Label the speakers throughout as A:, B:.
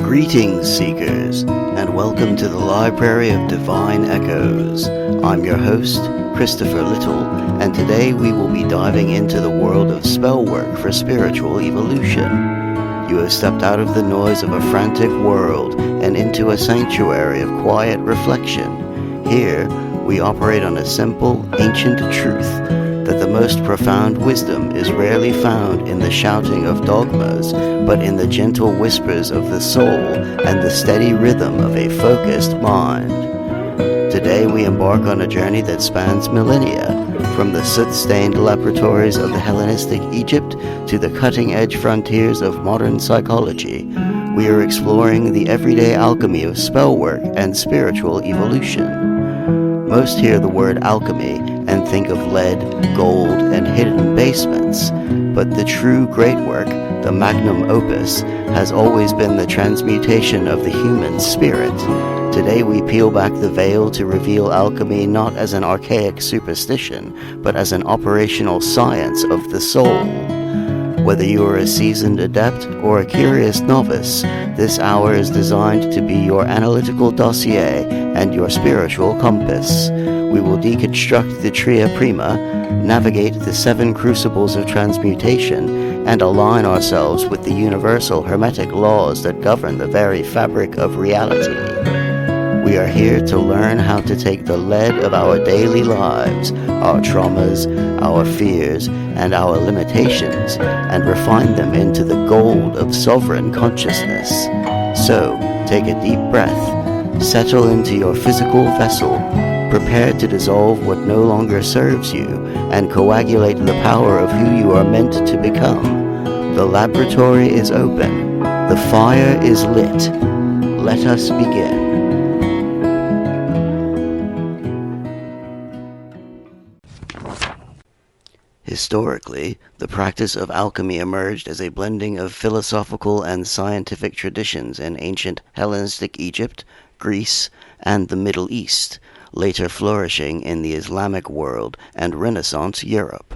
A: Greetings, Seekers, and welcome to the Library of Divine Echoes. I'm your host, Christopher Little, and today we will be diving into the world of spellwork for spiritual evolution. You have stepped out of the noise of a frantic world and into a sanctuary of quiet reflection. Here, we operate on a simple, ancient truth that the most profound wisdom is rarely found in the shouting of dogmas, but in the gentle whispers of the soul and the steady rhythm of a focused mind. Today we embark on a journey that spans millennia, from the soot-stained laboratories of the Hellenistic Egypt to the cutting-edge frontiers of modern psychology. We are exploring the everyday alchemy of spellwork and spiritual evolution. Most hear the word alchemy and think of lead, gold, and hidden basements, but the true great work, the magnum opus, has always been the transmutation of the human spirit. Today we peel back the veil to reveal alchemy not as an archaic superstition, but as an operational science of the soul. Whether you are a seasoned adept or a curious novice, this hour is designed to be your analytical dossier and your spiritual compass. We will deconstruct the tria prima, navigate the 7 crucibles of transmutation, and align ourselves with the universal hermetic laws that govern the very fabric of reality. We are here to learn how to take the lead of our daily lives, our traumas, our fears, and our limitations, and refine them into the gold of sovereign consciousness. So, take a deep breath, settle into your physical vessel, prepare to dissolve what no longer serves you, and coagulate the power of who you are meant to become. The laboratory is open. The fire is lit. Let us begin. Historically, the practice of alchemy emerged as a blending of philosophical and scientific traditions in ancient Hellenistic Egypt, Greece, and the Middle East, later flourishing in the Islamic world and Renaissance Europe.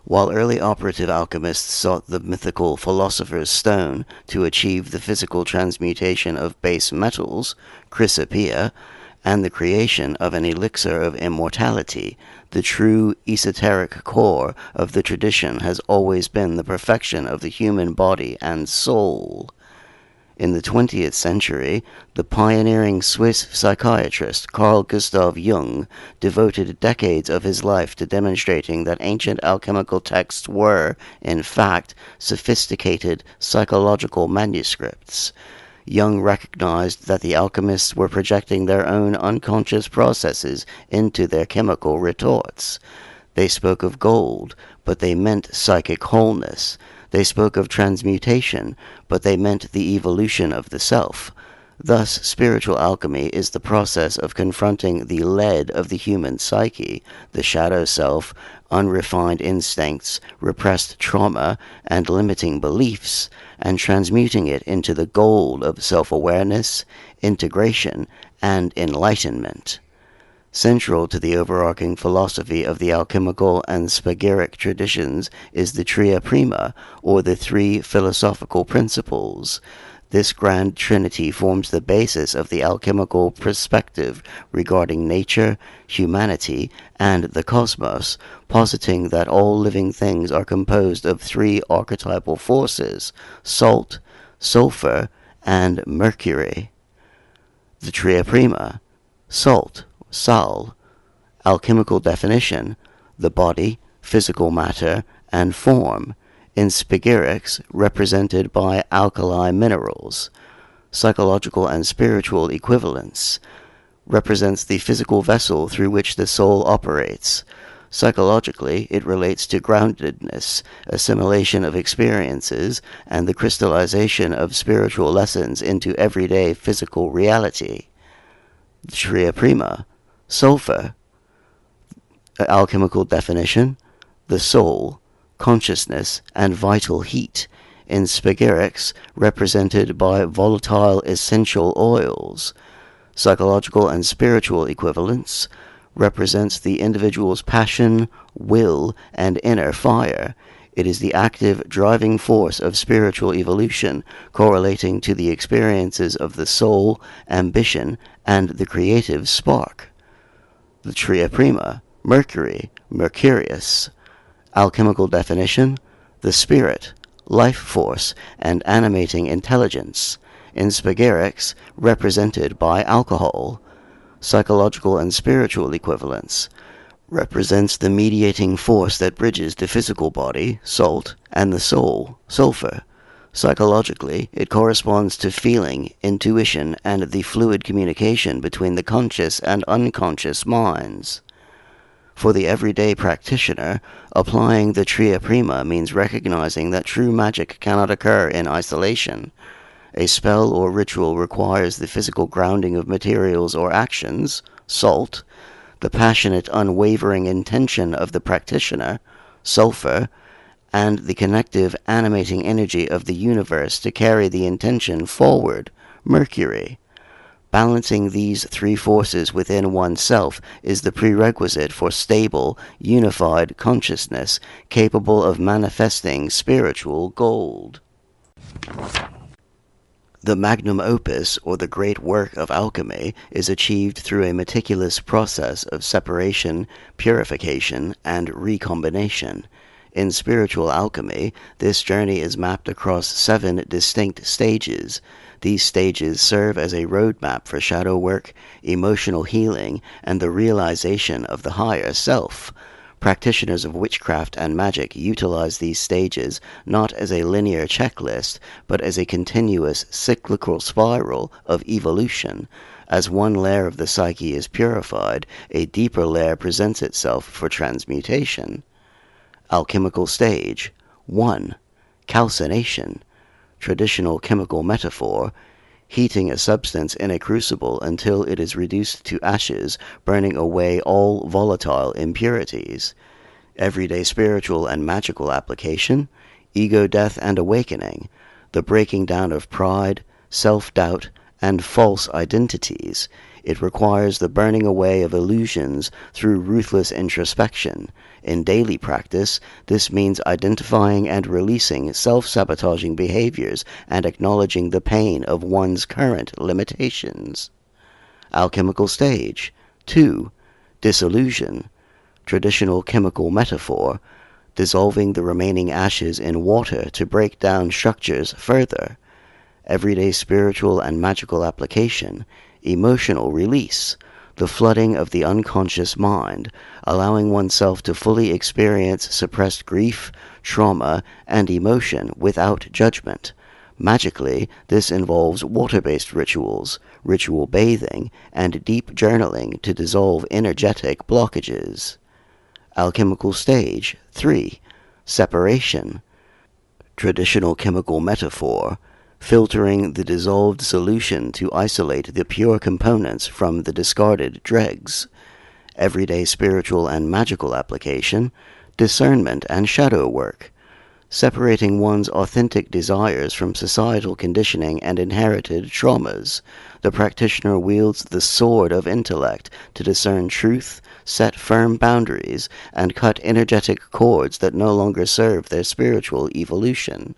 A: While early operative alchemists sought the mythical Philosopher's Stone to achieve the physical transmutation of base metals, chrysopoeia, and the creation of an elixir of immortality, the true esoteric core of the tradition has always been the perfection of the human body and soul. In the 20th century, the pioneering Swiss psychiatrist Carl Gustav Jung devoted decades of his life to demonstrating that ancient alchemical texts were, in fact, sophisticated psychological manuscripts. Jung recognized that the alchemists were projecting their own unconscious processes into their chemical retorts. They spoke of gold, but they meant psychic wholeness. They spoke of transmutation, but they meant the evolution of the self. Thus, spiritual alchemy is the process of confronting the lead of the human psyche, the shadow self, unrefined instincts, repressed trauma, and limiting beliefs, and transmuting it into the gold of self-awareness, integration, and enlightenment. Central to the overarching philosophy of the alchemical and spagyric traditions is the tria prima, or the 3 philosophical principles. This grand trinity forms the basis of the alchemical perspective regarding nature, humanity, and the cosmos, positing that all living things are composed of 3 archetypal forces: salt, sulfur, and mercury. The tria prima: salt, sal. Alchemical definition: the body, physical matter, and form. In spagyrics, represented by alkali minerals. Psychological and spiritual equivalence: represents the physical vessel through which the soul operates. Psychologically, it relates to groundedness, assimilation of experiences, and the crystallization of spiritual lessons into everyday physical reality. The tria prima: sulfur. Alchemical definition: the soul, consciousness, and vital heat. In spagyrics, represented by volatile essential oils. Psychological and spiritual equivalence: represents the individual's passion, will, and inner fire. It is the active, driving force of spiritual evolution, correlating to the experiences of the soul, ambition, and the creative spark. The tria prima, Mercury, Mercurius. Alchemical definition: the spirit, life force, and animating intelligence. In spagyrics, represented by alcohol. Psychological and spiritual equivalents: represents the mediating force that bridges the physical body, salt, and the soul, sulfur. Psychologically, it corresponds to feeling, intuition, and the fluid communication between the conscious and unconscious minds. For the everyday practitioner, applying the tria prima means recognizing that true magic cannot occur in isolation. A spell or ritual requires the physical grounding of materials or actions, salt, the passionate, unwavering intention of the practitioner, sulfur, and the connective, animating energy of the universe to carry the intention forward, Mercury. Balancing these three forces within oneself is the prerequisite for stable, unified consciousness capable of manifesting spiritual gold. The magnum opus, or the great work of alchemy, is achieved through a meticulous process of separation, purification, and recombination. In spiritual alchemy, this journey is mapped across 7 distinct stages. These stages serve as a roadmap for shadow work, emotional healing, and the realization of the higher self. Practitioners of witchcraft and magic utilize these stages not as a linear checklist, but as a continuous cyclical spiral of evolution. As one layer of the psyche is purified, a deeper layer presents itself for transmutation. Alchemical stage 1. Calcination. Traditional chemical metaphor: heating a substance in a crucible until it is reduced to ashes, burning away all volatile impurities. Everyday spiritual and magical application: ego death and awakening, the breaking down of pride, self-doubt, and false identities. It requires the burning away of illusions through ruthless introspection. In daily practice, this means identifying and releasing self-sabotaging behaviors and acknowledging the pain of one's current limitations. Alchemical stage 2. Dissolution. Traditional chemical metaphor: dissolving the remaining ashes in water to break down structures further. Everyday spiritual and magical application: emotional release, the flooding of the unconscious mind, allowing oneself to fully experience suppressed grief, trauma, and emotion without judgment. Magically, this involves water-based rituals, ritual bathing, and deep journaling to dissolve energetic blockages. Alchemical stage 3. Separation. Traditional chemical metaphor: filtering the dissolved solution to isolate the pure components from the discarded dregs. Everyday spiritual and magical application: discernment and shadow work, separating one's authentic desires from societal conditioning and inherited traumas. The practitioner wields the sword of intellect to discern truth, set firm boundaries, and cut energetic cords that no longer serve their spiritual evolution.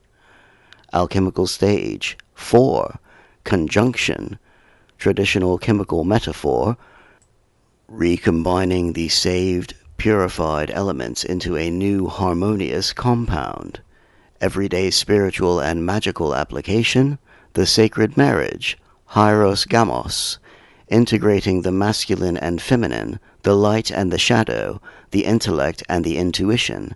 A: Alchemical stage 4. Conjunction. Traditional chemical metaphor: recombining the saved, purified elements into a new harmonious compound. Everyday spiritual and magical application: the sacred marriage, hieros gamos, integrating the masculine and feminine, the light and the shadow, the intellect and the intuition.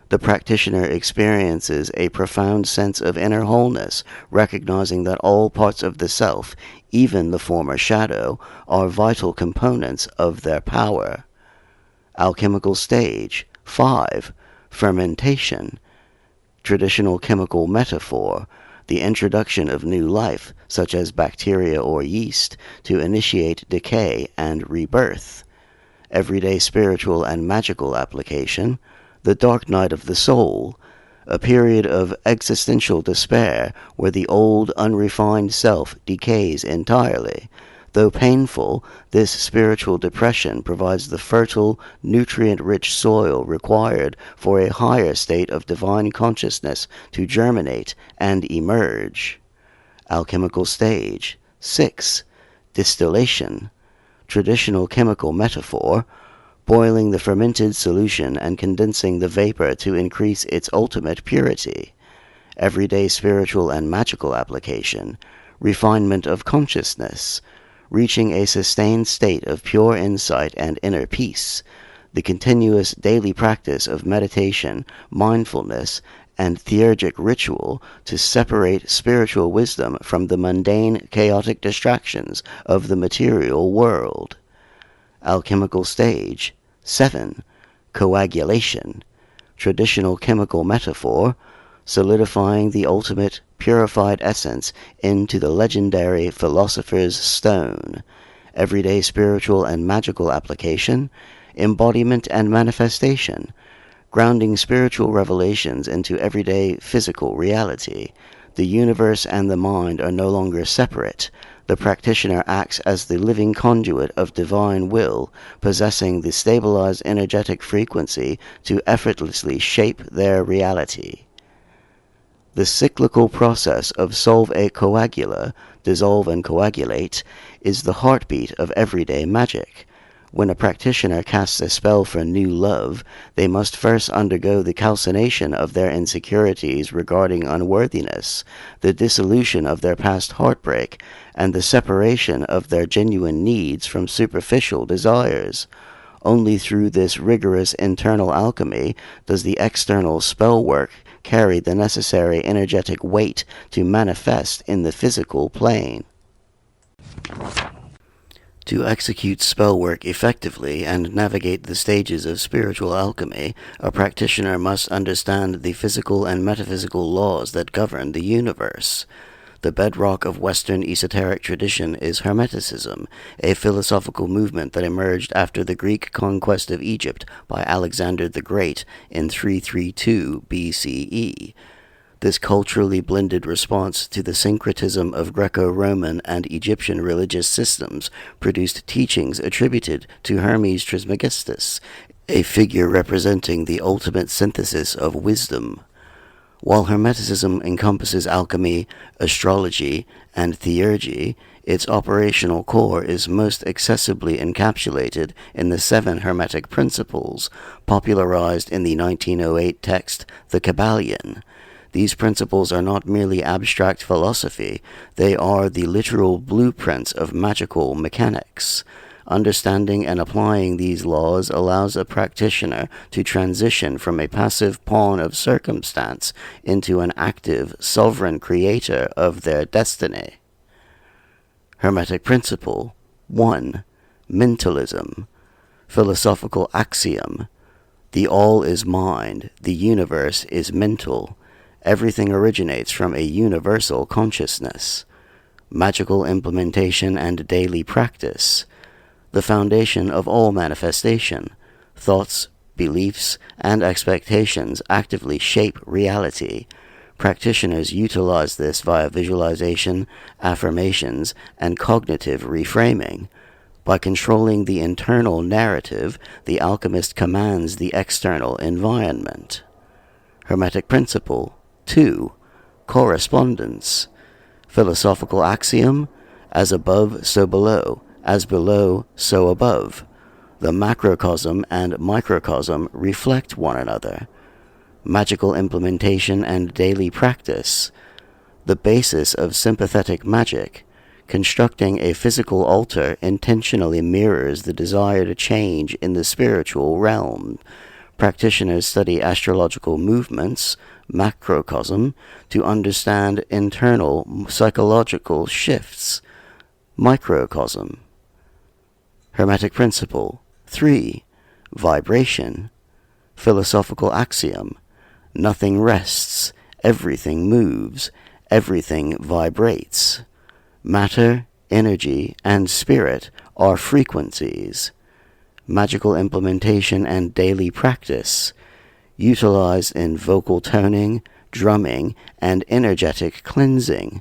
A: The practitioner experiences a profound sense of inner wholeness, recognizing that all parts of the self, even the former shadow, are vital components of their power. Alchemical stage 5. Fermentation. Traditional chemical metaphor: the introduction of new life, such as bacteria or yeast, to initiate decay and rebirth. Everyday spiritual and magical application: the dark night of the soul, a period of existential despair where the old, unrefined self decays entirely. Though painful, this spiritual depression provides the fertile, nutrient-rich soil required for a higher state of divine consciousness to germinate and emerge. Alchemical stage. 6. Distillation. Traditional chemical metaphor, boiling the fermented solution and condensing the vapor to increase its ultimate purity. Everyday spiritual and magical application, refinement of consciousness, reaching a sustained state of pure insight and inner peace, the continuous daily practice of meditation, mindfulness, and theurgic ritual to separate spiritual wisdom from the mundane, chaotic distractions of the material world. Alchemical stage. 7. Coagulation. Traditional chemical metaphor, solidifying the ultimate purified essence into the legendary Philosopher's Stone. Everyday spiritual and magical application, embodiment and manifestation, grounding spiritual revelations into everyday physical reality. The universe and the mind are no longer separate. The practitioner acts as the living conduit of divine will, possessing the stabilized energetic frequency to effortlessly shape their reality. The cyclical process of solve a coagula, dissolve and coagulate, is the heartbeat of everyday magic. When a practitioner casts a spell for new love, they must first undergo the calcination of their insecurities regarding unworthiness, the dissolution of their past heartbreak, and the separation of their genuine needs from superficial desires. Only through this rigorous internal alchemy does the external spellwork carry the necessary energetic weight to manifest in the physical plane. To execute spellwork effectively and navigate the stages of spiritual alchemy, a practitioner must understand the physical and metaphysical laws that govern the universe. The bedrock of Western esoteric tradition is Hermeticism, a philosophical movement that emerged after the Greek conquest of Egypt by Alexander the Great in 332 BCE. This culturally blended response to the syncretism of Greco-Roman and Egyptian religious systems produced teachings attributed to Hermes Trismegistus, a figure representing the ultimate synthesis of wisdom. While Hermeticism encompasses alchemy, astrology, and theurgy, its operational core is most accessibly encapsulated in the 7 Hermetic principles, popularized in the 1908 text The Kybalion. These principles are not merely abstract philosophy, they are the literal blueprints of magical mechanics. Understanding and applying these laws allows a practitioner to transition from a passive pawn of circumstance into an active, sovereign creator of their destiny. Hermetic Principle 1. Mentalism. Philosophical axiom. The all is mind, the universe is mental. Everything originates from a universal consciousness. Magical implementation and daily practice. The foundation of all manifestation. Thoughts, beliefs, and expectations actively shape reality. Practitioners utilize this via visualization, affirmations, and cognitive reframing. By controlling the internal narrative, the alchemist commands the external environment. Hermetic Principle 2. Correspondence. Philosophical axiom, as above, so below, as below, so above. The macrocosm and microcosm reflect one another. Magical implementation and daily practice. The basis of sympathetic magic. Constructing a physical altar intentionally mirrors the desired change in the spiritual realm. Practitioners study astrological movements, macrocosm, to understand internal psychological shifts, microcosm. Hermetic Principle 3. Vibration. Philosophical axiom. Nothing rests, everything moves, everything vibrates. Matter, energy, and spirit are frequencies. Magical implementation and daily practice, utilized in vocal toning, drumming, and energetic cleansing.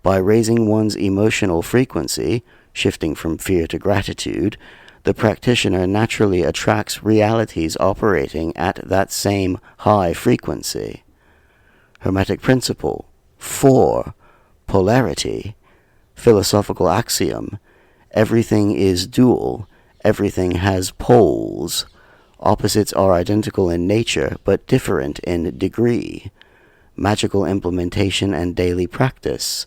A: By raising one's emotional frequency, shifting from fear to gratitude, the practitioner naturally attracts realities operating at that same high frequency. Hermetic principle. 4. Polarity. Philosophical axiom. Everything is dual. Everything has poles. Opposites are identical in nature, but different in degree. Magical implementation and daily practice.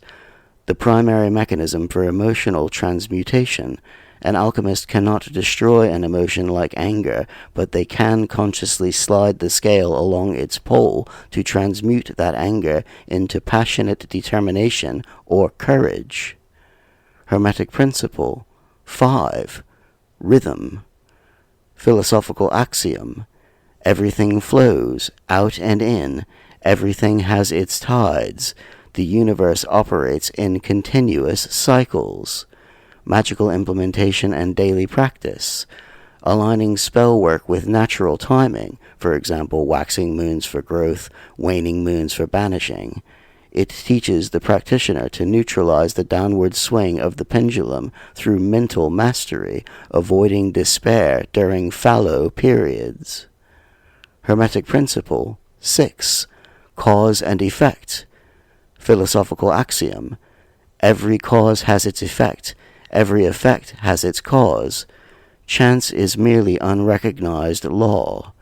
A: The primary mechanism for emotional transmutation. An alchemist cannot destroy an emotion like anger, but they can consciously slide the scale along its pole to transmute that anger into passionate determination or courage. Hermetic principle. 5. Rhythm. Philosophical axiom. Everything flows, out and in. Everything has its tides. The universe operates in continuous cycles. Magical implementation and daily practice. Aligning spell work with natural timing, for example, waxing moons for growth, waning moons for banishing. It teaches the practitioner to neutralize the downward swing of the pendulum through mental mastery, avoiding despair during fallow periods. Hermetic principle. 6. Cause and effect. Philosophical axiom. Every cause has its effect. Every effect has its cause. Chance is merely unrecognized law.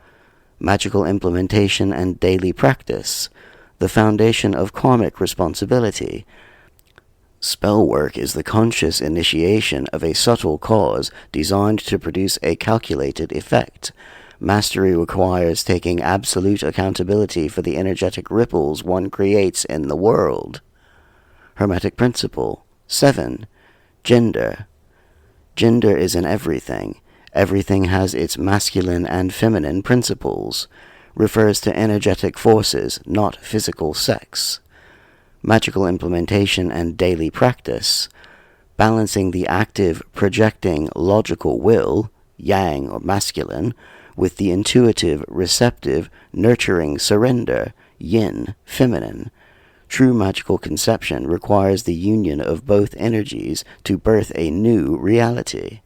A: Magical implementation and daily practice. The foundation of karmic responsibility. Spellwork is the conscious initiation of a subtle cause designed to produce a calculated effect. Mastery requires taking absolute accountability for the energetic ripples one creates in the world. Hermetic principle. 7. Gender. Gender is in everything. Everything has its masculine and feminine principles. Refers to energetic forces, not physical sex. Magical implementation and daily practice. Balancing the active, projecting, logical will, yang or masculine, with the intuitive, receptive, nurturing surrender, yin, feminine. True magical conception requires the union of both energies to birth a new reality.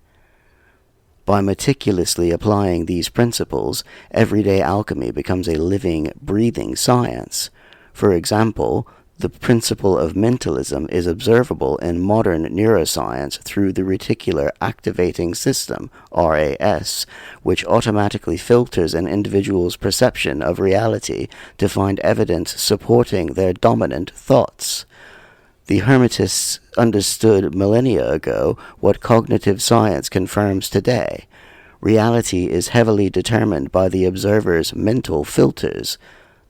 A: By meticulously applying these principles, everyday alchemy becomes a living, breathing science. For example, the principle of mentalism is observable in modern neuroscience through the reticular activating system, RAS, which automatically filters an individual's perception of reality to find evidence supporting their dominant thoughts. The Hermetists understood millennia ago what cognitive science confirms today. Reality is heavily determined by the observer's mental filters.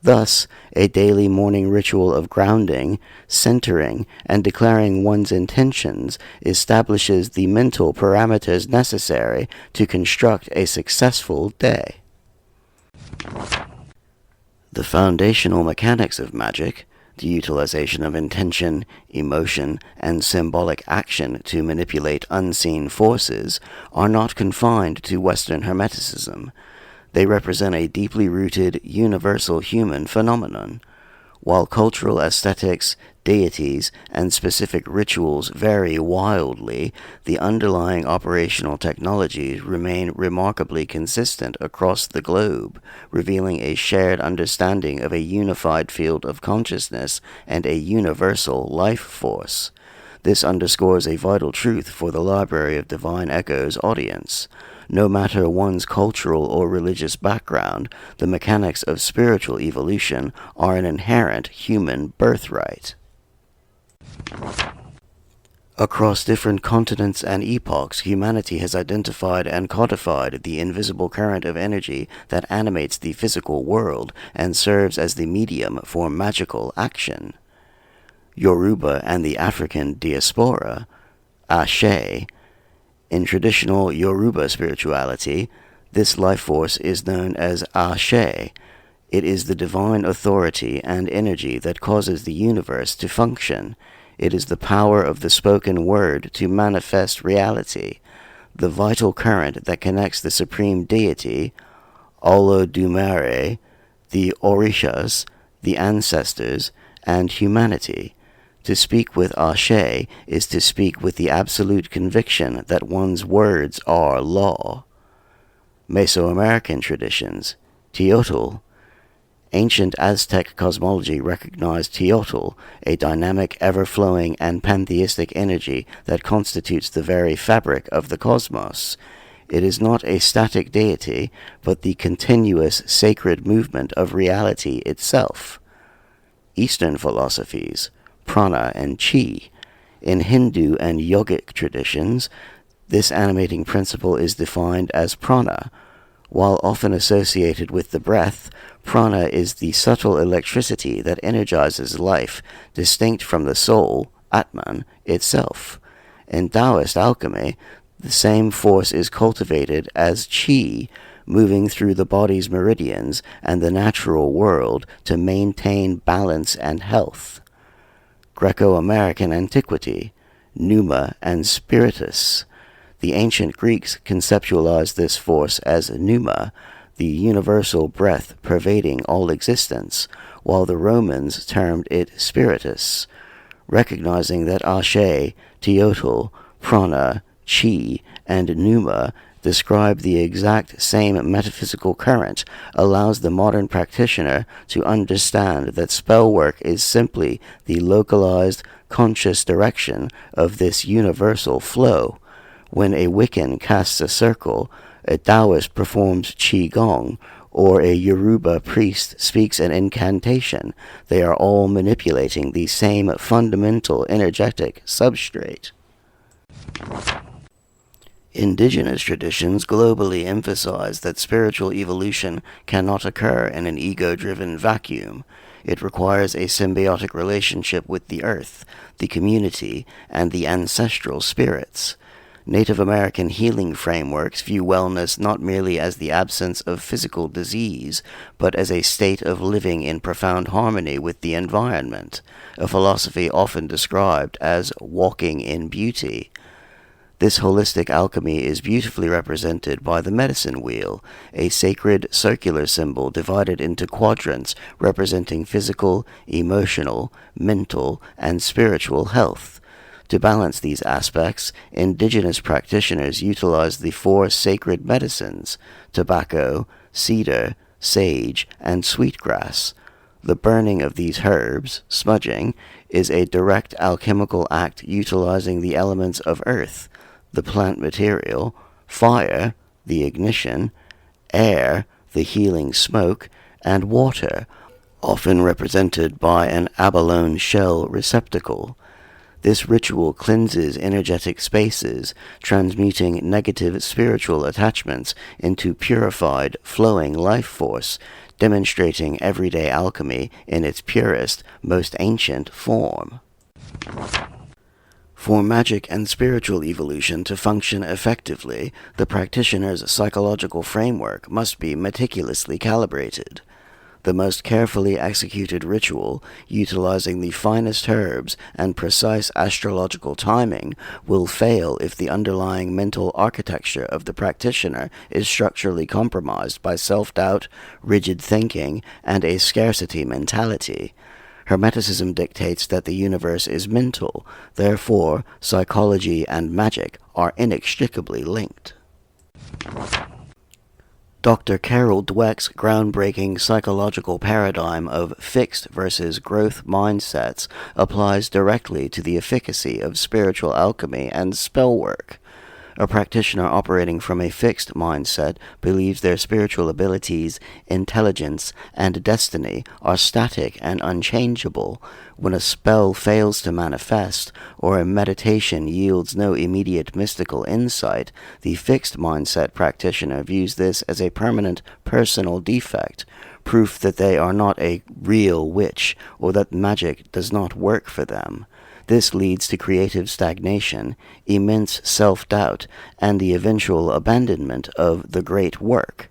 A: Thus, a daily morning ritual of grounding, centering, and declaring one's intentions establishes the mental parameters necessary to construct a successful day. The foundational mechanics of magic, the utilization of intention, emotion, and symbolic action to manipulate unseen forces, are not confined to Western Hermeticism. They represent a deeply rooted, universal human phenomenon. While cultural aesthetics, deities, and specific rituals vary wildly, the underlying operational technologies remain remarkably consistent across the globe, revealing a shared understanding of a unified field of consciousness and a universal life force. This underscores a vital truth for the Library of Divine Echoes audience. No matter one's cultural or religious background, the mechanics of spiritual evolution are an inherent human birthright. Across different continents and epochs, humanity has identified and codified the invisible current of energy that animates the physical world and serves as the medium for magical action. Yoruba and the African diaspora, Ashe. In traditional Yoruba spirituality, this life force is known as Ashe. It is the divine authority and energy that causes the universe to function. It is the power of the spoken word to manifest reality, the vital current that connects the supreme deity, Olodumare, the Orishas, the ancestors, and humanity. To speak with Ashe is to speak with the absolute conviction that one's words are law. Mesoamerican traditions. Teotl. Ancient Aztec cosmology recognized Teotl, a dynamic, ever-flowing, and pantheistic energy that constitutes the very fabric of the cosmos. It is not a static deity, but the continuous sacred movement of reality itself. Eastern philosophies. Prana and Chi. In Hindu and yogic traditions, this animating principle is defined as prana. While often associated with the breath, prana is the subtle electricity that energizes life, distinct from the soul, Atman, itself. In Taoist alchemy, the same force is cultivated as qi, moving through the body's meridians and the natural world to maintain balance and health. Greco-American antiquity. Pneuma and spiritus. The ancient Greeks conceptualized this force as pneuma, the universal breath pervading all existence, while the Romans termed it spiritus. Recognizing that Ashe, Teotl, Prana, Chi, and Pneuma describe the exact same metaphysical current allows the modern practitioner to understand that spellwork is simply the localized, conscious direction of this universal flow. When a Wiccan casts a circle, a Taoist performs Qigong, or a Yoruba priest speaks an incantation, they are all manipulating the same fundamental energetic substrate. Indigenous traditions globally emphasize that spiritual evolution cannot occur in an ego-driven vacuum. It requires a symbiotic relationship with the earth, the community, and the ancestral spirits. Native American healing frameworks view wellness not merely as the absence of physical disease, but as a state of living in profound harmony with the environment, a philosophy often described as walking in beauty. This holistic alchemy is beautifully represented by the medicine wheel, a sacred circular symbol divided into quadrants representing physical, emotional, mental, and spiritual health. To balance these aspects, indigenous practitioners utilize the four sacred medicines: tobacco, cedar, sage, and sweetgrass. The burning of these herbs, smudging, is a direct alchemical act utilizing the elements of earth, the plant material, fire, the ignition, air, the healing smoke, and water, often represented by an abalone shell receptacle. This ritual cleanses energetic spaces, transmuting negative spiritual attachments into purified, flowing life force, demonstrating everyday alchemy in its purest, most ancient form. For magic and spiritual evolution to function effectively, the practitioner's psychological framework must be meticulously calibrated. The most carefully executed ritual, utilizing the finest herbs and precise astrological timing, will fail if the underlying mental architecture of the practitioner is structurally compromised by self-doubt, rigid thinking, and a scarcity mentality. Hermeticism dictates that the universe is mental, therefore psychology and magic are inextricably linked. Dr. Carol Dweck's groundbreaking psychological paradigm of fixed versus growth mindsets applies directly to the efficacy of spiritual alchemy and spellwork. A practitioner operating from a fixed mindset believes their spiritual abilities, intelligence, and destiny are static and unchangeable. When a spell fails to manifest, or a meditation yields no immediate mystical insight, the fixed mindset practitioner views this as a permanent personal defect, proof that they are not a real witch, or that magic does not work for them. This leads to creative stagnation, immense self-doubt, and the eventual abandonment of the great work.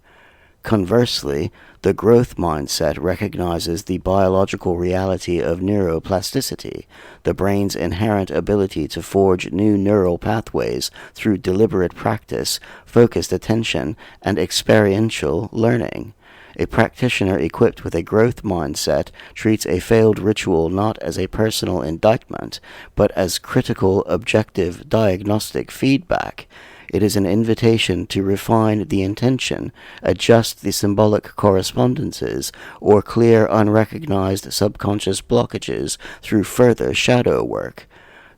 A: Conversely, the growth mindset recognizes the biological reality of neuroplasticity, the brain's inherent ability to forge new neural pathways through deliberate practice, focused attention, and experiential learning. A practitioner equipped with a growth mindset treats a failed ritual not as a personal indictment, but as critical, objective, diagnostic feedback. It is an invitation to refine the intention, adjust the symbolic correspondences, or clear unrecognized subconscious blockages through further shadow work.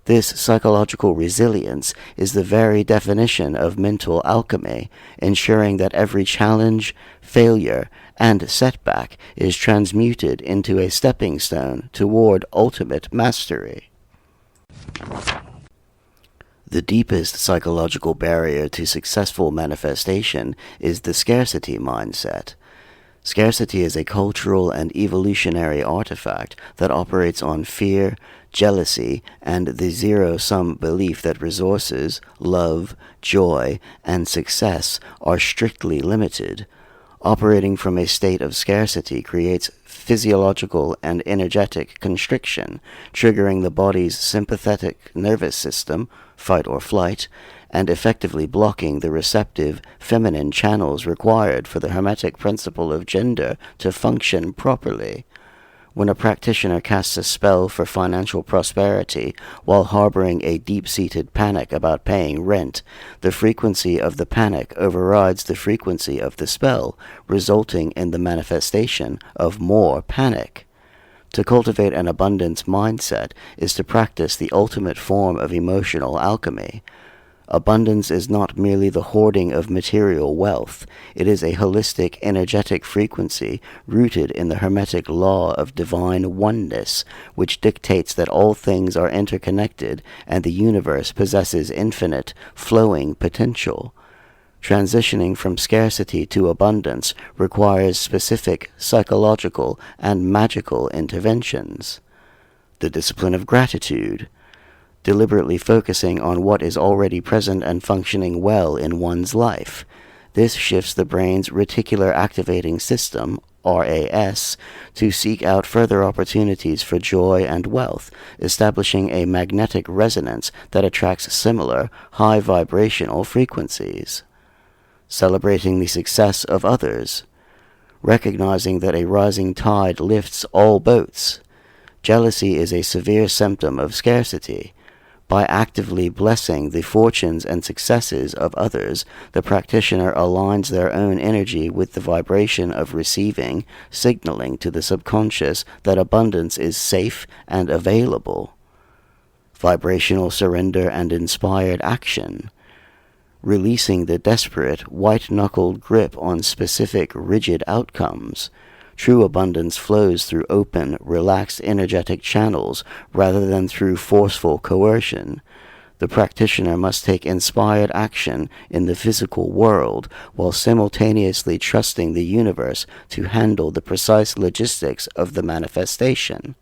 A: This psychological resilience is the very definition of mental alchemy, ensuring that every challenge, failure, and setback is transmuted into a stepping stone toward ultimate mastery. The deepest psychological barrier to successful manifestation is the scarcity mindset. Scarcity is a cultural and evolutionary artifact that operates on fear, jealousy, and the zero-sum belief that resources, love, joy, and success are strictly limited. Operating from a state of scarcity creates physiological and energetic constriction, triggering the body's sympathetic nervous system, fight or flight, and effectively blocking the receptive feminine channels required for the hermetic principle of gender to function properly. When a practitioner casts a spell for financial prosperity while harboring a deep-seated panic about paying rent, the frequency of the panic overrides the frequency of the spell, resulting in the manifestation of more panic. To cultivate an abundance mindset is to practice the ultimate form of emotional alchemy. Abundance is not merely the hoarding of material wealth. It is a holistic, energetic frequency rooted in the hermetic law of divine oneness, which dictates that all things are interconnected and the universe possesses infinite, flowing potential. Transitioning from scarcity to abundance requires specific psychological and magical interventions. The discipline of gratitude. Deliberately focusing on what is already present and functioning well in one's life. This shifts the brain's reticular activating system, RAS, to seek out further opportunities for joy and wealth, establishing a magnetic resonance that attracts similar, high vibrational frequencies. Celebrating the success of others. Recognizing that a rising tide lifts all boats. Jealousy is a severe symptom of scarcity. By actively blessing the fortunes and successes of others, the practitioner aligns their own energy with the vibration of receiving, signaling to the subconscious that abundance is safe and available. Vibrational surrender and inspired action. Releasing the desperate, white-knuckled grip on specific, rigid outcomes. True abundance flows through open, relaxed energetic channels rather than through forceful coercion. The practitioner must take inspired action in the physical world while simultaneously trusting the universe to handle the precise logistics of the manifestation.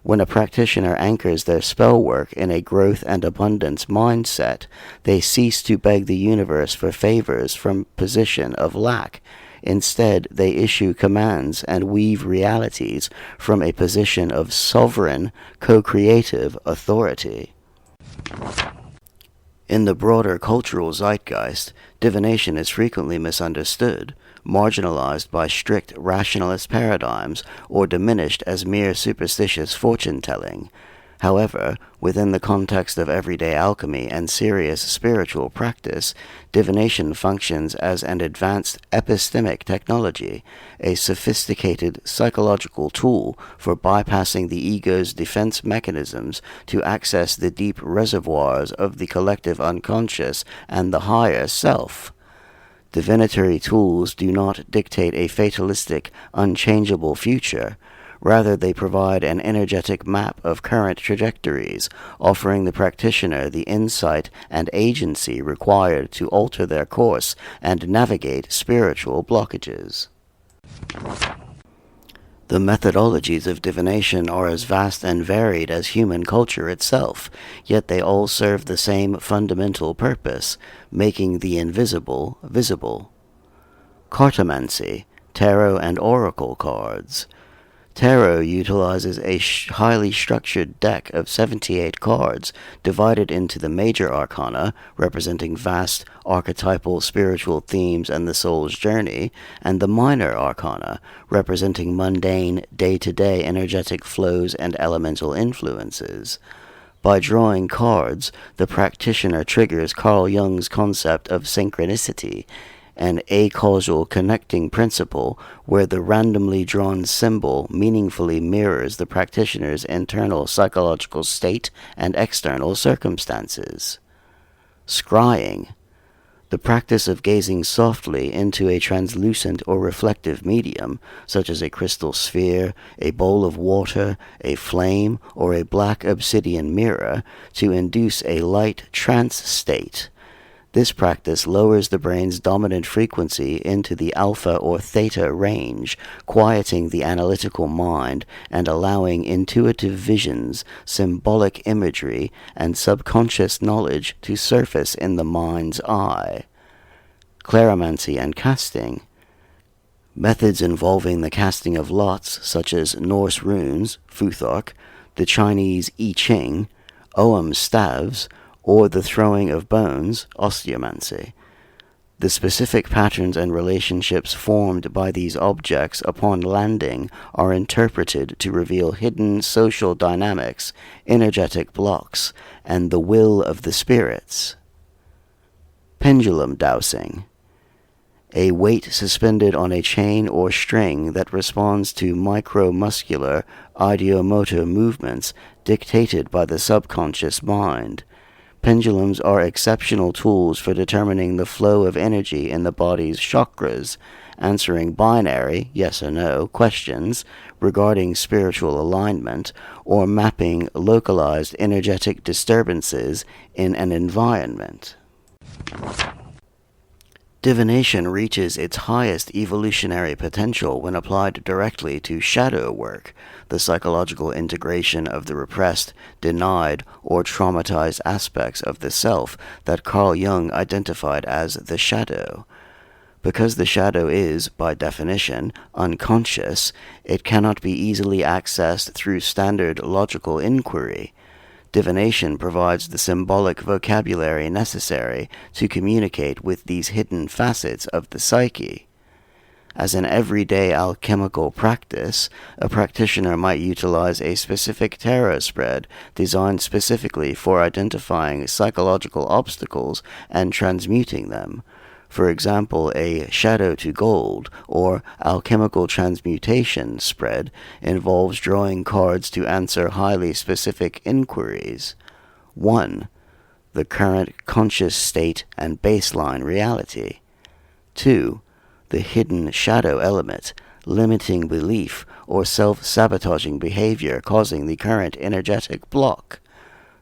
A: When a practitioner anchors their spell work in a growth and abundance mindset, they cease to beg the universe for favors from a position of lack. Instead, they issue commands and weave realities from a position of sovereign, co-creative authority. In the broader cultural zeitgeist, divination is frequently misunderstood, marginalized by strict rationalist paradigms, or diminished as mere superstitious fortune-telling. However, within the context of everyday alchemy and serious spiritual practice, divination functions as an advanced epistemic technology, a sophisticated psychological tool for bypassing the ego's defense mechanisms to access the deep reservoirs of the collective unconscious and the higher self. Divinatory tools do not dictate a fatalistic, unchangeable future. Rather, they provide an energetic map of current trajectories, offering the practitioner the insight and agency required to alter their course and navigate spiritual blockages. The methodologies of divination are as vast and varied as human culture itself, yet they all serve the same fundamental purpose, making the invisible visible. Cartomancy, tarot and oracle cards. Tarot utilizes a highly structured deck of 78 cards divided into the major arcana, representing vast archetypal spiritual themes and the soul's journey, and the minor arcana, representing mundane, day-to-day energetic flows and elemental influences. By drawing cards, the practitioner triggers Carl Jung's concept of synchronicity, an acausal connecting principle where the randomly drawn symbol meaningfully mirrors the practitioner's internal psychological state and external circumstances. Scrying, the practice of gazing softly into a translucent or reflective medium, such as a crystal sphere, a bowl of water, a flame, or a black obsidian mirror, to induce a light trance state. This practice lowers the brain's dominant frequency into the alpha or theta range, quieting the analytical mind and allowing intuitive visions, symbolic imagery, and subconscious knowledge to surface in the mind's eye. Claromancy and casting. Methods involving the casting of lots, such as Norse runes, Futhark, the Chinese I Ching, Ogham staves, or the throwing of bones, osteomancy. The specific patterns and relationships formed by these objects upon landing are interpreted to reveal hidden social dynamics, energetic blocks, and the will of the spirits. Pendulum dowsing. A weight suspended on a chain or string that responds to micromuscular ideomotor movements dictated by the subconscious mind. Pendulums are exceptional tools for determining the flow of energy in the body's chakras, answering binary, yes or no, questions regarding spiritual alignment, or mapping localized energetic disturbances in an environment. Divination reaches its highest evolutionary potential when applied directly to shadow work, the psychological integration of the repressed, denied, or traumatized aspects of the self that Carl Jung identified as the shadow. Because the shadow is, by definition, unconscious, it cannot be easily accessed through standard logical inquiry. Divination provides the symbolic vocabulary necessary to communicate with these hidden facets of the psyche. As an everyday alchemical practice, a practitioner might utilize a specific tarot spread designed specifically for identifying psychological obstacles and transmuting them. For example, a shadow to gold or alchemical transmutation spread involves drawing cards to answer highly specific inquiries. 1. The current conscious state and baseline reality. 2. The hidden shadow element, limiting belief or self-sabotaging behavior causing the current energetic block.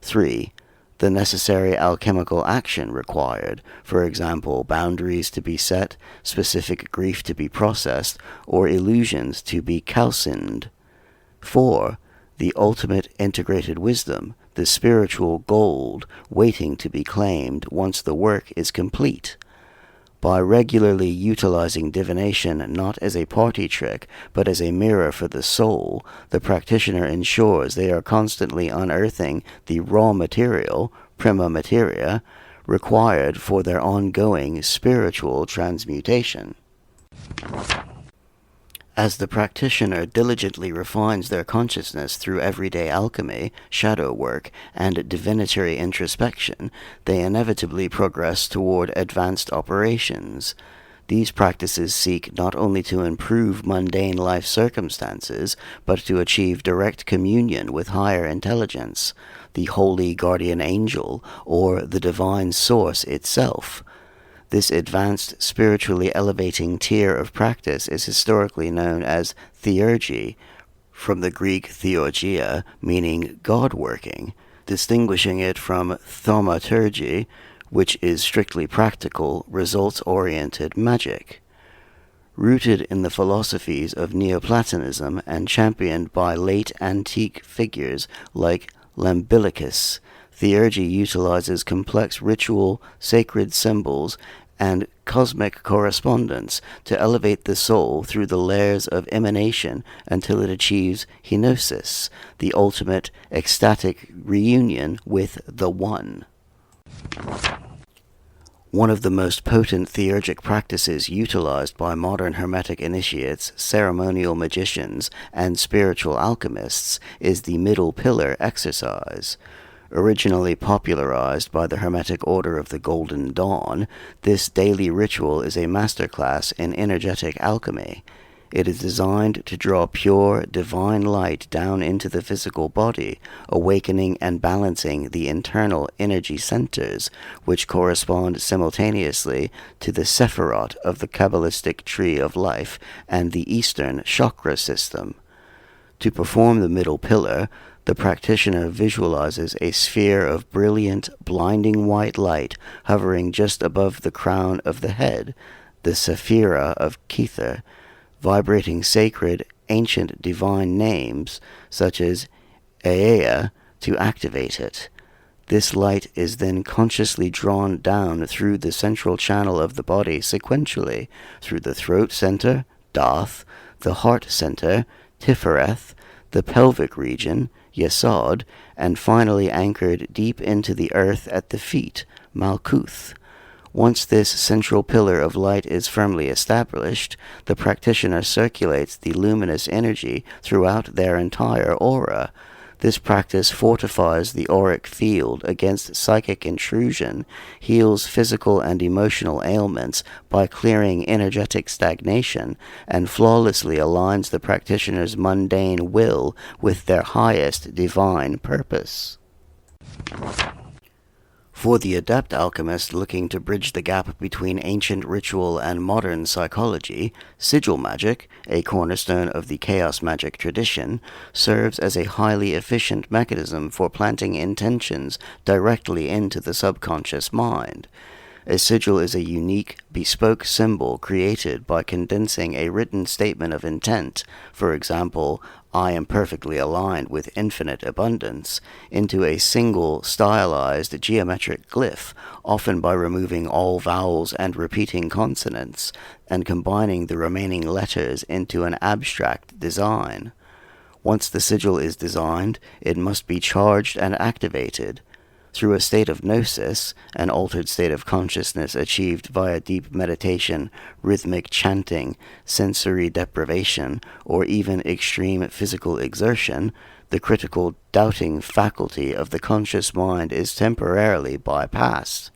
A: 3. The necessary alchemical action required, for example, boundaries to be set, specific grief to be processed, or illusions to be calcined. 4. The ultimate integrated wisdom, the spiritual gold, waiting to be claimed once the work is complete. By regularly utilizing divination not as a party trick, but as a mirror for the soul, the practitioner ensures they are constantly unearthing the raw material, prima materia, required for their ongoing spiritual transmutation. As the practitioner diligently refines their consciousness through everyday alchemy, shadow work, and divinatory introspection, they inevitably progress toward advanced operations. These practices seek not only to improve mundane life circumstances, but to achieve direct communion with higher intelligence, the holy guardian angel, or the divine source itself. This advanced, spiritually elevating tier of practice is historically known as theurgy, from the Greek theurgia, meaning God-working, distinguishing it from thaumaturgy, which is strictly practical, results-oriented magic. Rooted in the philosophies of Neoplatonism and championed by late antique figures like Lambilicus, theurgy utilizes complex ritual, sacred symbols, and cosmic correspondence to elevate the soul through the layers of emanation until it achieves henosis, the ultimate ecstatic reunion with the One. One of the most potent theurgic practices utilized by modern Hermetic initiates, ceremonial magicians, and spiritual alchemists is the middle pillar exercise. Originally popularized by the Hermetic Order of the Golden Dawn, this daily ritual is a masterclass in energetic alchemy. It is designed to draw pure, divine light down into the physical body, awakening and balancing the internal energy centers, which correspond simultaneously to the Sephirot of the Kabbalistic tree of life and the Eastern chakra system. To perform the middle pillar, the practitioner visualizes a sphere of brilliant, blinding white light hovering just above the crown of the head, the Sephira of Kether, vibrating sacred, ancient divine names, such as Ea, to activate it. This light is then consciously drawn down through the central channel of the body sequentially, through the throat center, Dath, the heart center, Tifereth, the pelvic region, Yesod, and finally anchored deep into the earth at the feet, Malkuth. Once this central pillar of light is firmly established, the practitioner circulates the luminous energy throughout their entire aura. This practice fortifies the auric field against psychic intrusion, heals physical and emotional ailments by clearing energetic stagnation, and flawlessly aligns the practitioner's mundane will with their highest divine purpose. For the adept alchemist looking to bridge the gap between ancient ritual and modern psychology, sigil magic, a cornerstone of the chaos magic tradition, serves as a highly efficient mechanism for planting intentions directly into the subconscious mind. A sigil is a unique, bespoke symbol created by condensing a written statement of intent, for example, I am perfectly aligned with infinite abundance, into a single, stylized geometric glyph, often by removing all vowels and repeating consonants, and combining the remaining letters into an abstract design. Once the sigil is designed, it must be charged and activated. Through a state of gnosis, an altered state of consciousness achieved via deep meditation, rhythmic chanting, sensory deprivation, or even extreme physical exertion, the critical doubting faculty of the conscious mind is temporarily bypassed.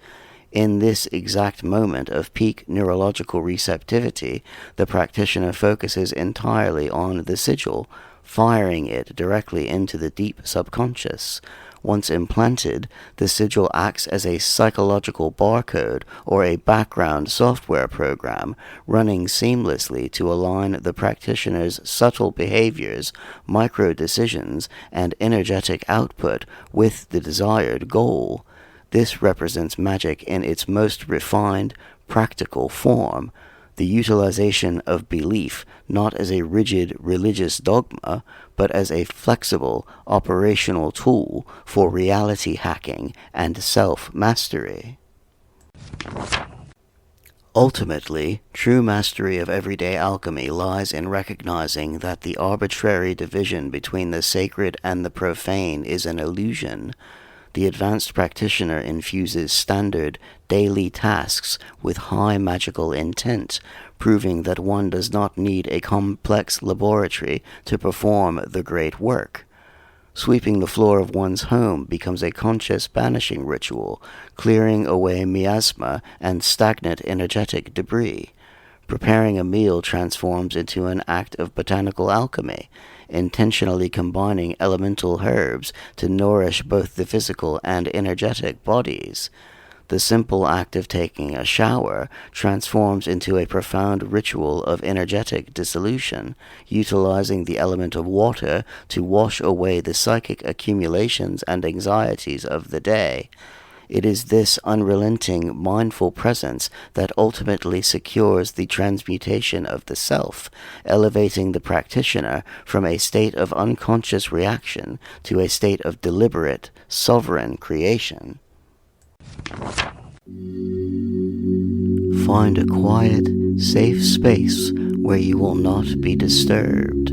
A: In this exact moment of peak neurological receptivity, the practitioner focuses entirely on the sigil, firing it directly into the deep subconscious. Once implanted, the sigil acts as a psychological barcode or a background software program, running seamlessly to align the practitioner's subtle behaviors, micro-decisions, and energetic output with the desired goal. This represents magic in its most refined, practical form, the utilization of belief not as a rigid religious dogma, but as a flexible operational tool for reality hacking and self-mastery. Ultimately, true mastery of everyday alchemy lies in recognizing that the arbitrary division between the sacred and the profane is an illusion. The advanced practitioner infuses standard, daily tasks with high magical intent, proving that one does not need a complex laboratory to perform the great work. Sweeping the floor of one's home becomes a conscious banishing ritual, clearing away miasma and stagnant energetic debris. Preparing a meal transforms into an act of botanical alchemy, intentionally combining elemental herbs to nourish both the physical and energetic bodies. The simple act of taking a shower transforms into a profound ritual of energetic dissolution, utilizing the element of water to wash away the psychic accumulations and anxieties of the day. It is this unrelenting, mindful presence that ultimately secures the transmutation of the self, elevating the practitioner from a state of unconscious reaction to a state of deliberate, sovereign creation. Find a quiet, safe space where you will not be disturbed.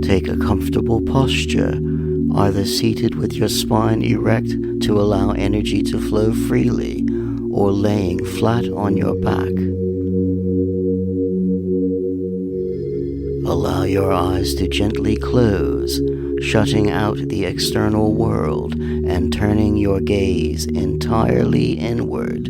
A: Take a comfortable posture, either seated with your spine erect to allow energy to flow freely, or laying flat on your back. Allow your eyes to gently close, shutting out the external world and turning your gaze entirely inward.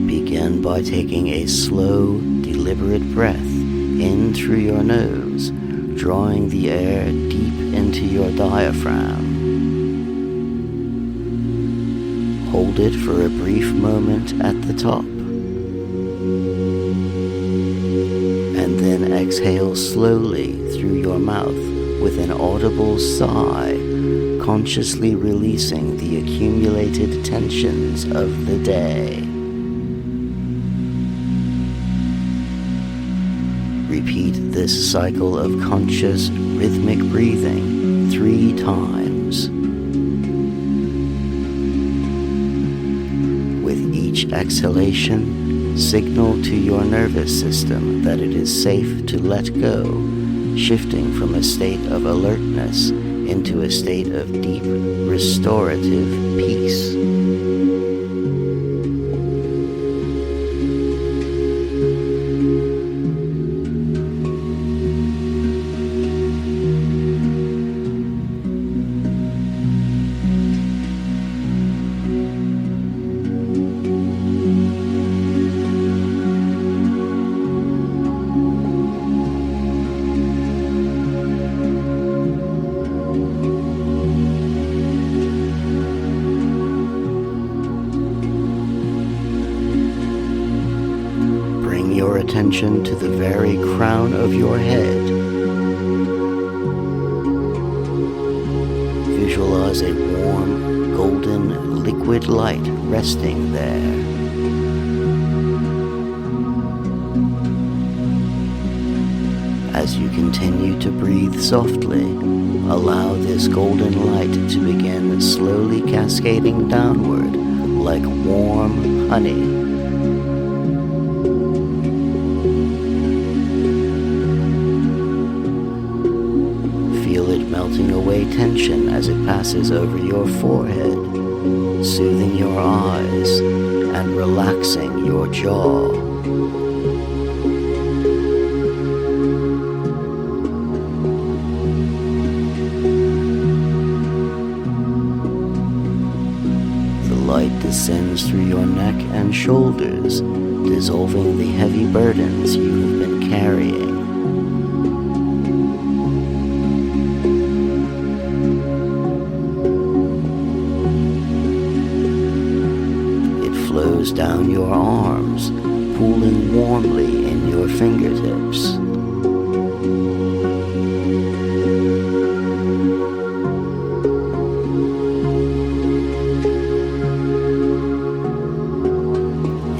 A: Begin by taking a slow, deliberate breath in through your nose, drawing the air deep into your diaphragm. Hold it for a brief moment at the top, and then exhale slowly through your mouth with an audible sigh, consciously releasing the accumulated tensions of the day. Repeat this cycle of conscious, rhythmic breathing 3 times. With each exhalation, signal to your nervous system that it is safe to let go, shifting from a state of alertness into a state of deep, restorative peace. Your attention to the very crown of your head. Visualize a warm, golden, liquid light resting there. As you continue to breathe softly, allow this golden light to begin slowly cascading downward like warm honey. Melting away tension as it passes over your forehead, soothing your eyes and relaxing your jaw. The light descends through your neck and shoulders, dissolving the heavy burdens you have been carrying. Flows down your arms, pooling warmly in your fingertips.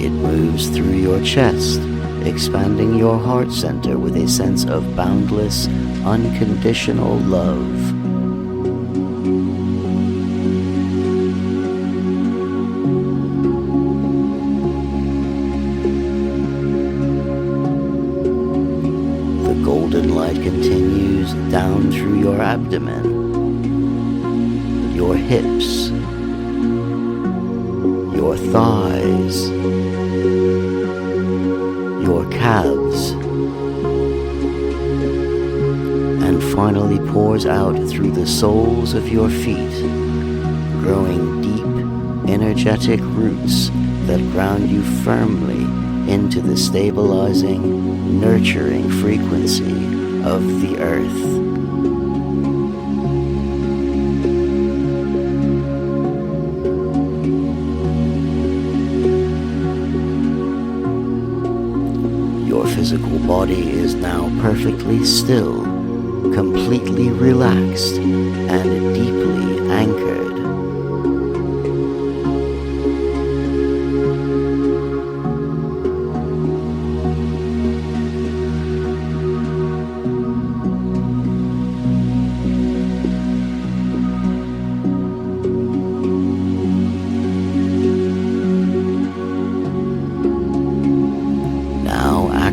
A: It moves through your chest, expanding your heart center with a sense of boundless, unconditional love. Golden light continues down through your abdomen, your hips, your thighs, your calves, and finally pours out through the soles of your feet, growing deep, energetic roots that ground you firmly into the stabilizing, nurturing frequency of the earth. Your physical body is now perfectly still, completely relaxed, and deeply anchored.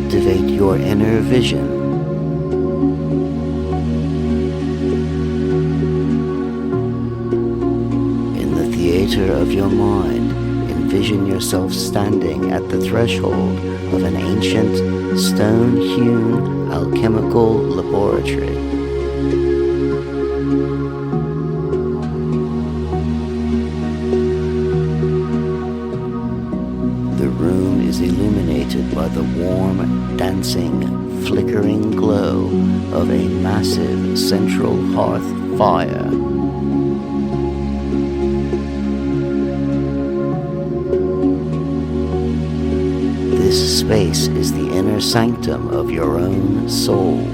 A: Activate your inner vision. In the theater of your mind, envision yourself standing at the threshold of an ancient, stone-hewn alchemical laboratory. The room is illuminated by the warm, dancing, flickering glow of a massive central hearth fire. This space is the inner sanctum of your own soul.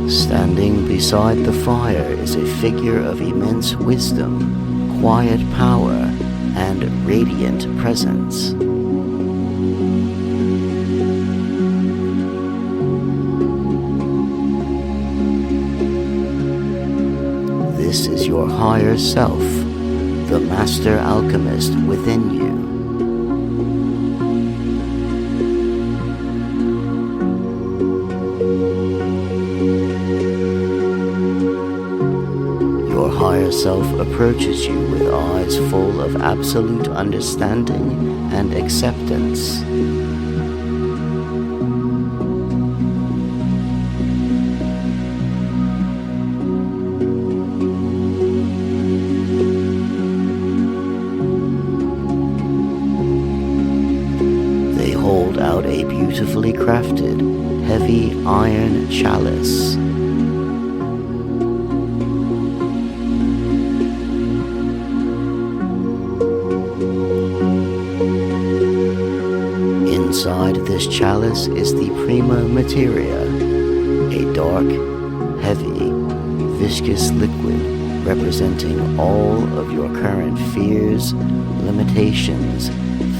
A: Standing beside the fire is a figure of immense wisdom, quiet power, and radiant presence. This is your higher self, the master alchemist within you. Your higher self approaches you with eyes full of absolute understanding and acceptance. They hold out a beautifully crafted, heavy iron chalice. Inside this chalice is the prima materia, a dark, heavy, viscous liquid representing all of your current fears, limitations,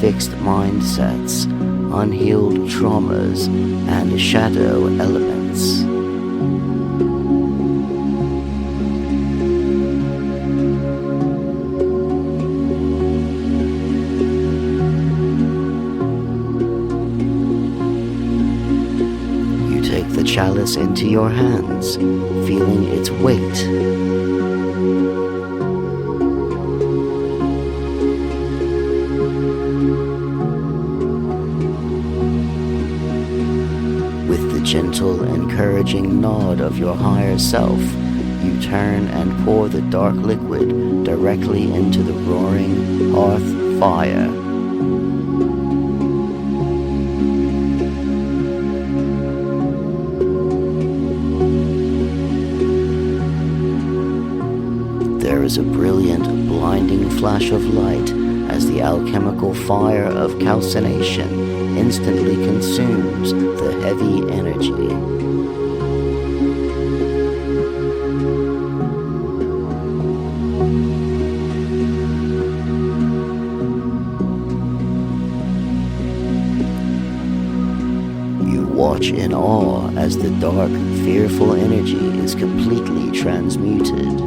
A: fixed mindsets, unhealed traumas, and shadow elements. The chalice into your hands, feeling its weight. With the gentle, encouraging nod of your higher self, you turn and pour the dark liquid directly into the roaring hearth fire. There is a brilliant, blinding flash of light as the alchemical fire of calcination instantly consumes the heavy energy. You watch in awe as the dark, fearful energy is completely transmuted.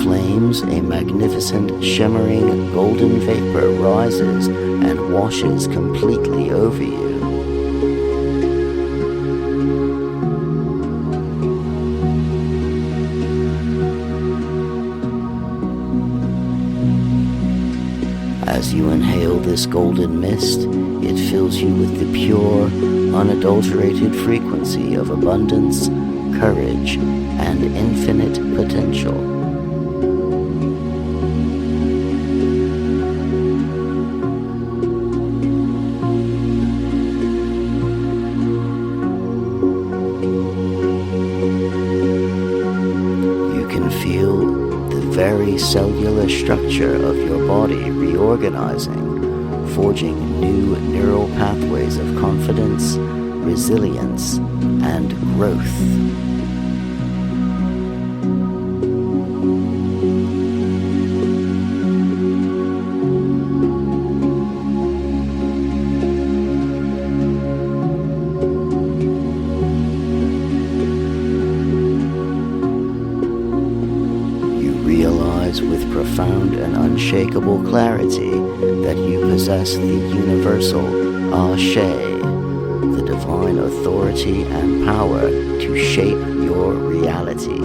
A: Flames, a magnificent, shimmering, golden vapor rises and washes completely over you. As you inhale this golden mist, it fills you with the pure, unadulterated frequency of abundance, courage, and infinite potential. Very cellular structure of your body reorganizing, forging new neural pathways of confidence, resilience, and growth. realize with profound and unshakable clarity that you possess the universal Ashe, the divine authority and power to shape your reality.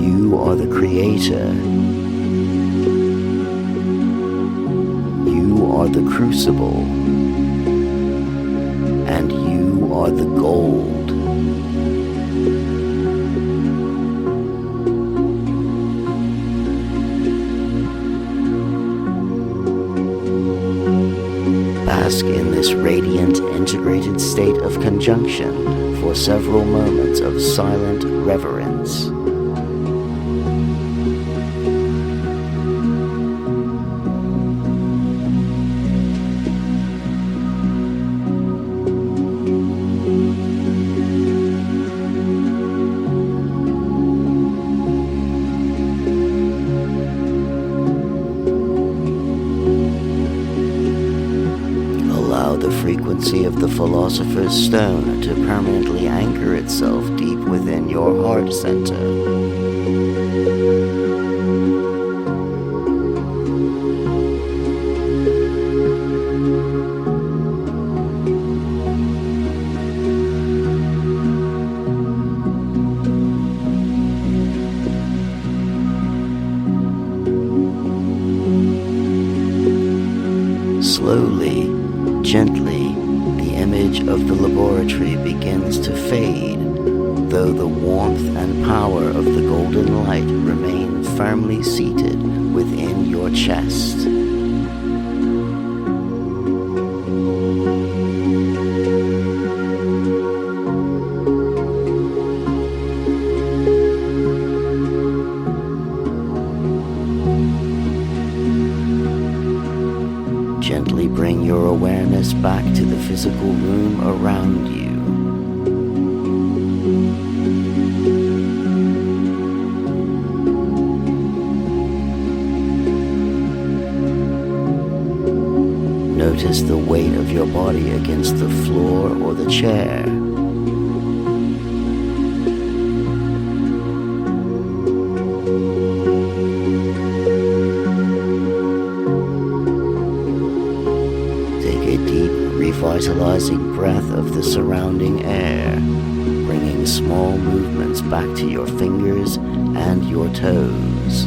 A: You are the creator. You are the crucible. And you are the gold. Bask in this radiant, integrated state of conjunction for several moments of silent reverence. The frequency of the Philosopher's Stone to permanently anchor itself deep within your heart center. Slowly, gently, the image of the laboratory begins to fade, though the warmth and power of the golden light remain firmly seated within your chest. Gently bring your awareness back to the physical room around you. Notice the weight of your body against the floor or the chair. Revitalizing breath of the surrounding air, bringing small movements back to your fingers and your toes.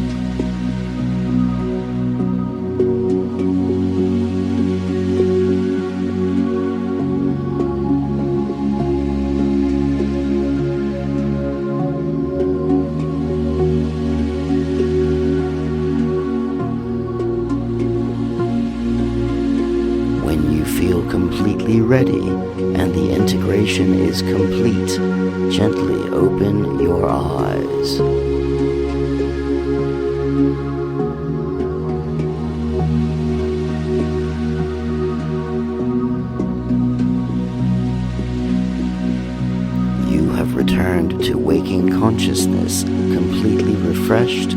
A: Feel completely ready and the integration is complete. Gently open your eyes. You have returned to waking consciousness, completely refreshed,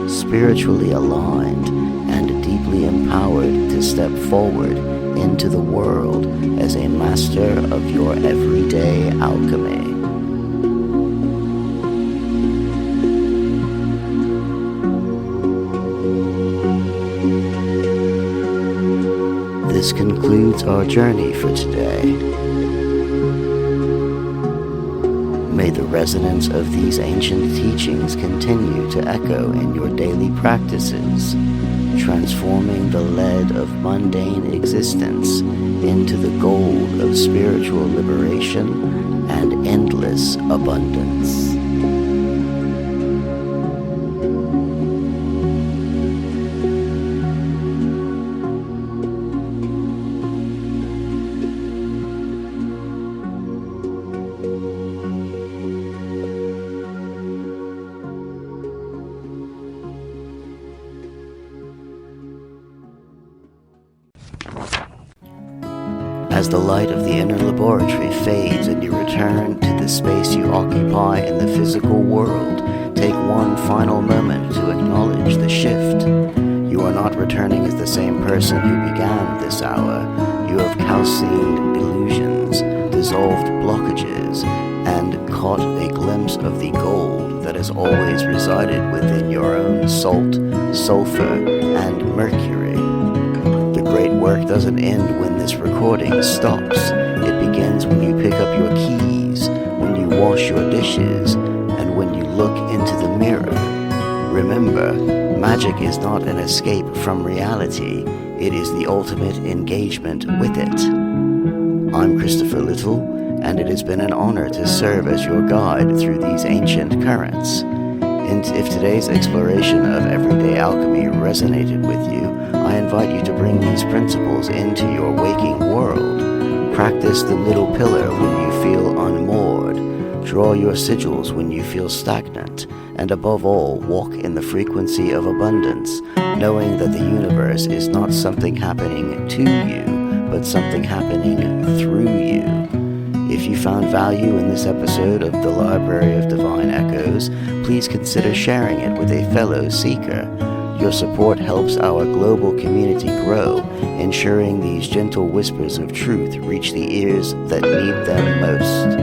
A: spiritually aligned, and deeply empowered to step forward into the world as a master of your everyday alchemy. This concludes our journey for today. May the resonance of these ancient teachings continue to echo in your daily practices, transforming the lead of mundane existence into the gold of spiritual liberation and endless abundance. As the light of the inner laboratory fades and you return to the space you occupy in the physical world, take one final moment to acknowledge the shift. You are not returning as the same person who began this hour. You have calcined illusions, resolved blockages and caught a glimpse of the gold that has always resided within your own salt, sulfur, and mercury. The great work doesn't end when this recording stops. It begins when you pick up your keys, when you wash your dishes, and when you look into the mirror. Remember, magic is not an escape from reality. It is the ultimate engagement with it. I'm Christopher Little, and it has been an honor to serve as your guide through these ancient currents. And if today's exploration of everyday alchemy resonated with you, I invite you to bring these principles into your waking world. Practice the middle pillar when you feel unmoored. Draw your sigils when you feel stagnant. And above all, walk in the frequency of abundance, knowing that the universe is not something happening to you, but something happening through you. If you found value in this episode of the Library of Divine Echoes, please consider sharing it with a fellow seeker. Your support helps our global community grow, ensuring these gentle whispers of truth reach the ears that need them most.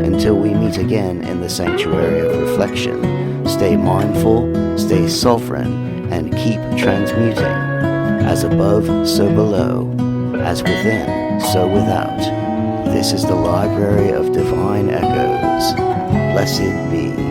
A: Until we meet again in the sanctuary of reflection, stay mindful, stay sovereign, and keep transmuting. As above, so below. As within, so without. This is the Library of Divine Echoes. Blessed be.